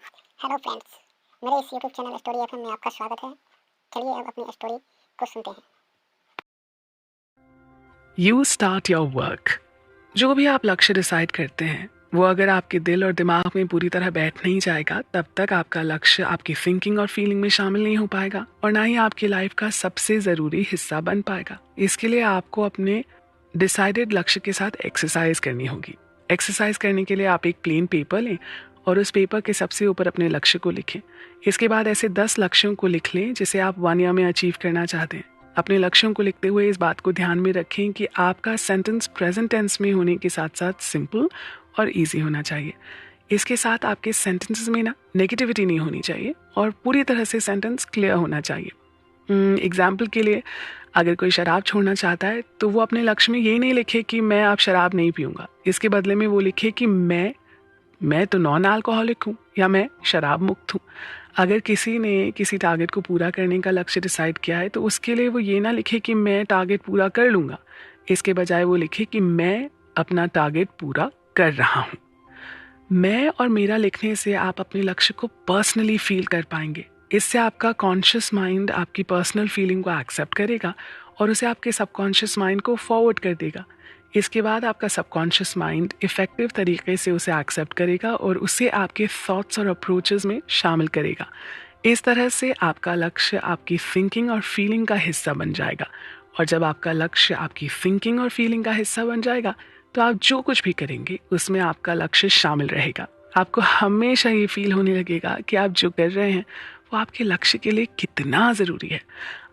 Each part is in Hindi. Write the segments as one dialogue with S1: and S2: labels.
S1: हेलो फ्रेंड्स, मेरे इस यूट्यूब चैनल स्टोरी एफएम में आपका स्वागत है। चलिए अब अपनी स्टोरी को सुनते हैं।
S2: You start your work. जो भी आप लक्ष्य डिसाइड करते हैं वो अगर आपके दिल और दिमाग में पूरी तरह बैठ नहीं जाएगा तब तक आपका लक्ष्य आपकी थिंकिंग और फीलिंग में शामिल नहीं हो पाएगा और ना ही आपकी लाइफ का सबसे ज़रूरी हिस्सा बन पाएगा। इसके लिए आपको अपने डिसाइडेड लक्ष्य के साथ एक्सरसाइज करनी होगी। एक्सरसाइज करने के लिए आप एक प्लेन पेपर लें और उस पेपर के सबसे ऊपर अपने लक्ष्य को लिखें। इसके बाद ऐसे 10 लक्ष्यों को लिख लें जिसे आप 1 ईयर में अचीव करना चाहते हैं। अपने लक्ष्यों को लिखते हुए इस बात को ध्यान में रखें कि आपका सेंटेंस प्रेजेंट टेंस में होने के साथ साथ सिंपल और इजी होना चाहिए। इसके साथ आपके सेंटेंसेस में ना नेगेटिविटी नहीं होनी चाहिए और पूरी तरह से सेंटेंस क्लियर होना चाहिए। एग्जाम्पल के लिए अगर कोई शराब छोड़ना चाहता है तो वो अपने लक्ष्य में ये नहीं लिखे कि मैं अब शराब नहीं पीऊँगा। इसके बदले में वो लिखे कि मैं तो नॉन अल्कोहलिक हूँ या मैं शराब मुक्त हूँ। अगर किसी ने किसी टारगेट को पूरा करने का लक्ष्य डिसाइड किया है तो उसके लिए वो ये ना लिखे कि मैं टारगेट पूरा कर लूँगा। इसके बजाय वो लिखे कि मैं अपना टारगेट पूरा कर रहा हूँ। मैं और मेरा लिखने से आप अपने लक्ष्य को पर्सनली फील कर पाएंगे। इससे आपका कॉन्शियस माइंड आपकी पर्सनल फीलिंग को एक्सेप्ट करेगा और उसे आपके सबकॉन्शियस माइंड को फॉरवर्ड कर देगा। इसके बाद आपका सबकॉन्शियस माइंड इफ़ेक्टिव तरीके से उसे एक्सेप्ट करेगा और उसे आपके थॉट्स और अप्रोचेस में शामिल करेगा। इस तरह से आपका लक्ष्य आपकी थिंकिंग और फीलिंग का हिस्सा बन जाएगा और जब आपका लक्ष्य आपकी थिंकिंग और फीलिंग का हिस्सा बन जाएगा तो आप जो कुछ भी करेंगे उसमें आपका लक्ष्य शामिल रहेगा। आपको हमेशा ये फील होने लगेगा कि आप जो कर रहे हैं वो आपके लक्ष्य के लिए कितना ज़रूरी है।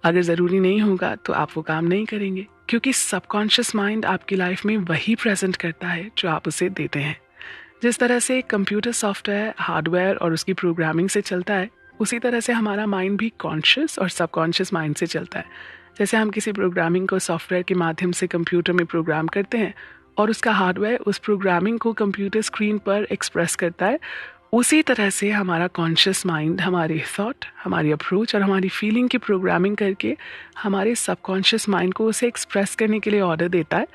S2: अगर ज़रूरी नहीं होगा तो आप वो काम नहीं करेंगे क्योंकि सबकॉन्शियस माइंड आपकी लाइफ में वही प्रेजेंट करता है जो आप उसे देते हैं। जिस तरह से एक कंप्यूटर सॉफ्टवेयर हार्डवेयर और उसकी प्रोग्रामिंग से चलता है उसी तरह से हमारा माइंड भी कॉन्शियस और सबकॉन्शियस माइंड से चलता है। जैसे हम किसी प्रोग्रामिंग को सॉफ्टवेयर के माध्यम से कंप्यूटर में प्रोग्राम करते हैं और उसका हार्डवेयर उस प्रोग्रामिंग को कंप्यूटर स्क्रीन पर एक्सप्रेस करता है, उसी तरह से हमारा कॉन्शियस माइंड हमारे थॉट, हमारी अप्रोच और हमारी फीलिंग की प्रोग्रामिंग करके हमारे सबकॉन्शियस माइंड को उसे एक्सप्रेस करने के लिए ऑर्डर देता है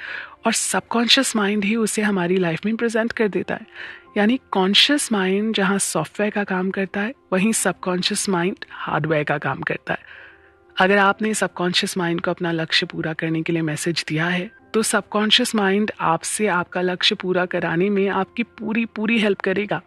S2: और सबकॉन्शियस माइंड ही उसे हमारी लाइफ में प्रेजेंट कर देता है। यानी कॉन्शियस माइंड जहाँ सॉफ्टवेयर का काम करता है वहीं सबकॉन्शियस माइंड हार्डवेयर का काम करता है। अगर आपने सबकॉन्शियस माइंड को अपना लक्ष्य पूरा करने के लिए मैसेज दिया है तो सबकॉन्शियस माइंड आपसे आपका लक्ष्य पूरा कराने में आपकी पूरी हेल्प करेगा।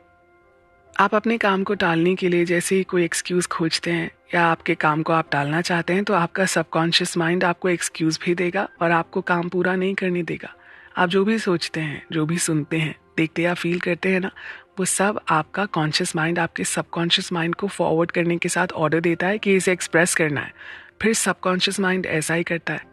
S2: आप अपने काम को टालने के लिए जैसे ही कोई एक्सक्यूज़ खोजते हैं या आपके काम को आप टालना चाहते हैं तो आपका सबकॉन्शियस माइंड आपको एक्सक्यूज़ भी देगा और आपको काम पूरा नहीं करने देगा। आप जो भी सोचते हैं, जो भी सुनते हैं, देखते या फील करते हैं ना, वो सब आपका कॉन्शियस माइंड आपके सबकॉन्शियस माइंड को फॉरवर्ड करने के साथ ऑर्डर देता है कि इसे एक्सप्रेस करना है। फिर सबकॉन्शियस माइंड ऐसा ही करता है।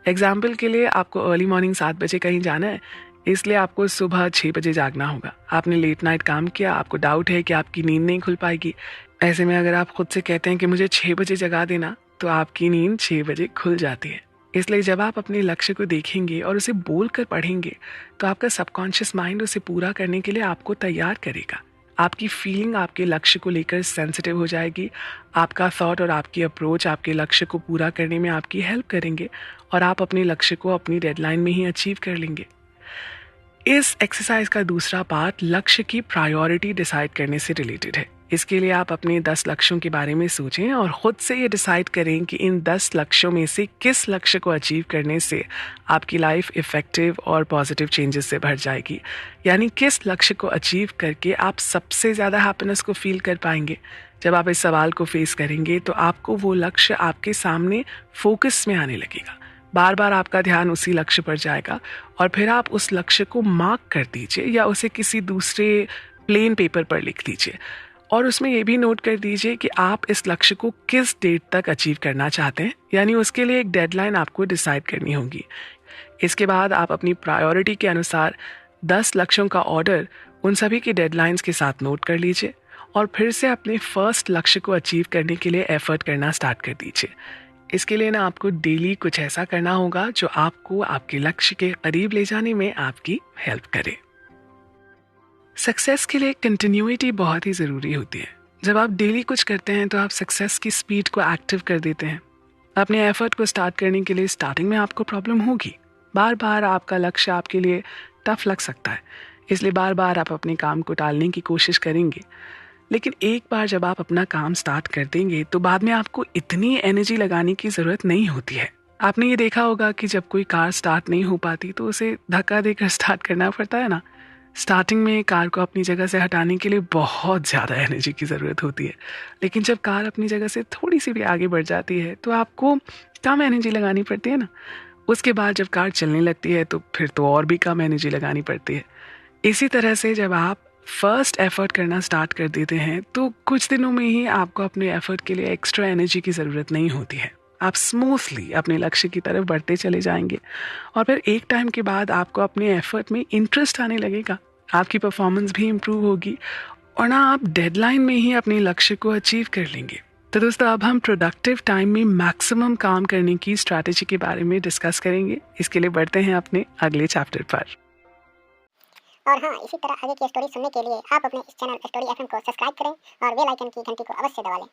S2: एग्जाम्पल के लिए आपको अर्ली मॉर्निंग 7 बजे कहीं जाना है, इसलिए आपको सुबह 6 बजे जागना होगा। आपने लेट नाइट काम किया, आपको डाउट है कि आपकी नींद नहीं खुल पाएगी। ऐसे में अगर आप खुद से कहते हैं कि मुझे 6 बजे जगा देना तो आपकी नींद 6 बजे खुल जाती है। इसलिए जब आप अपने लक्ष्य को देखेंगे और उसे बोल कर पढ़ेंगे तो आपका सबकॉन्शियस माइंड उसे पूरा करने के लिए आपको तैयार करेगा। आपकी फीलिंग आपके लक्ष्य को लेकर सेंसिटिव हो जाएगी। आपका थॉट और आपकी अप्रोच आपके लक्ष्य को पूरा करने में आपकी हेल्प करेंगे और आप अपने लक्ष्य को अपनी डेडलाइन में ही अचीव कर लेंगे। इस एक्सरसाइज का दूसरा पार्ट लक्ष्य की प्रायोरिटी डिसाइड करने से रिलेटेड है। इसके लिए आप अपने 10 लक्ष्यों के बारे में सोचें और खुद से ये डिसाइड करें कि इन 10 लक्ष्यों में से किस लक्ष्य को अचीव करने से आपकी लाइफ इफेक्टिव और पॉजिटिव चेंजेस से भर जाएगी। यानी किस लक्ष्य को अचीव करके आप सबसे ज़्यादा हैप्पीनेस को फील कर पाएंगे। जब आप इस सवाल को फेस करेंगे तो आपको वो लक्ष्य आपके सामने फोकस में आने लगेगा। बार बार आपका ध्यान उसी लक्ष्य पर जाएगा और फिर आप उस लक्ष्य को मार्क कर दीजिए या उसे किसी दूसरे प्लेन पेपर पर लिख दीजिए और उसमें ये भी नोट कर दीजिए कि आप इस लक्ष्य को किस डेट तक अचीव करना चाहते हैं। यानी उसके लिए एक डेडलाइन आपको डिसाइड करनी होगी। इसके बाद आप अपनी प्रायोरिटी के अनुसार 10 लक्ष्यों का ऑर्डर उन सभी की डेडलाइंस के साथ नोट कर लीजिए और फिर से अपने फर्स्ट लक्ष्य को अचीव करने के लिए एफर्ट करना स्टार्ट कर दीजिए। इसके लिए ना आपको डेली कुछ ऐसा करना होगा जो आपको आपके लक्ष्य के करीब ले जाने में आपकी हेल्प करे। सक्सेस के लिए कंटिन्यूटी बहुत ही ज़रूरी होती है। जब आप डेली कुछ करते हैं तो आप सक्सेस की स्पीड को एक्टिव कर देते हैं। अपने एफर्ट को स्टार्ट करने के लिए स्टार्टिंग में आपको प्रॉब्लम होगी। बार बार आपका लक्ष्य आपके लिए टफ लग सकता है, इसलिए बार बार आप अपने काम को टालने की कोशिश करेंगे। लेकिन एक बार जब आप अपना काम स्टार्ट कर देंगे तो बाद में आपको इतनी एनर्जी लगाने की ज़रूरत नहीं होती है। आपने ये देखा होगा कि जब कोई कार स्टार्ट नहीं हो पाती तो उसे धक्का देकर स्टार्ट करना पड़ता है ना। स्टार्टिंग में कार को अपनी जगह से हटाने के लिए बहुत ज़्यादा एनर्जी की ज़रूरत होती है, लेकिन जब कार अपनी जगह से थोड़ी सी भी आगे बढ़ जाती है तो आपको कम एनर्जी लगानी पड़ती है ना। उसके बाद जब कार चलने लगती है तो फिर तो और भी कम एनर्जी लगानी पड़ती है। इसी तरह से जब आप फर्स्ट एफर्ट करना स्टार्ट कर देते हैं तो कुछ दिनों में ही आपको अपने एफर्ट के लिए एक्स्ट्रा एनर्जी की ज़रूरत नहीं होती है। आप स्मूथली अपने लक्ष्य की तरफ बढ़ते चले जाएंगे और फिर एक टाइम के बाद आपको अपने एफर्ट में इंटरेस्ट आने लगेगा, आपकी परफॉर्मेंस भी इम्प्रूव होगी और ना आप डेडलाइन में ही अपने लक्ष्य को अचीव कर लेंगे। तो दोस्तों, अब हम प्रोडक्टिव टाइम में मैक्सिमम काम करने की स्ट्रैटेजी के बारे में डिस्कस करेंगे। इसके लिए बढ़ते हैं अपने अगले चैप्टर पर।
S1: और हाँ, इसी तरह आगे की स्टोरी सुनने के लिए आप अपने इस चैनल स्टोरी एफएम को सब्सक्राइब करें और बेल आइकन की घंटी को अवश्य दबा लें।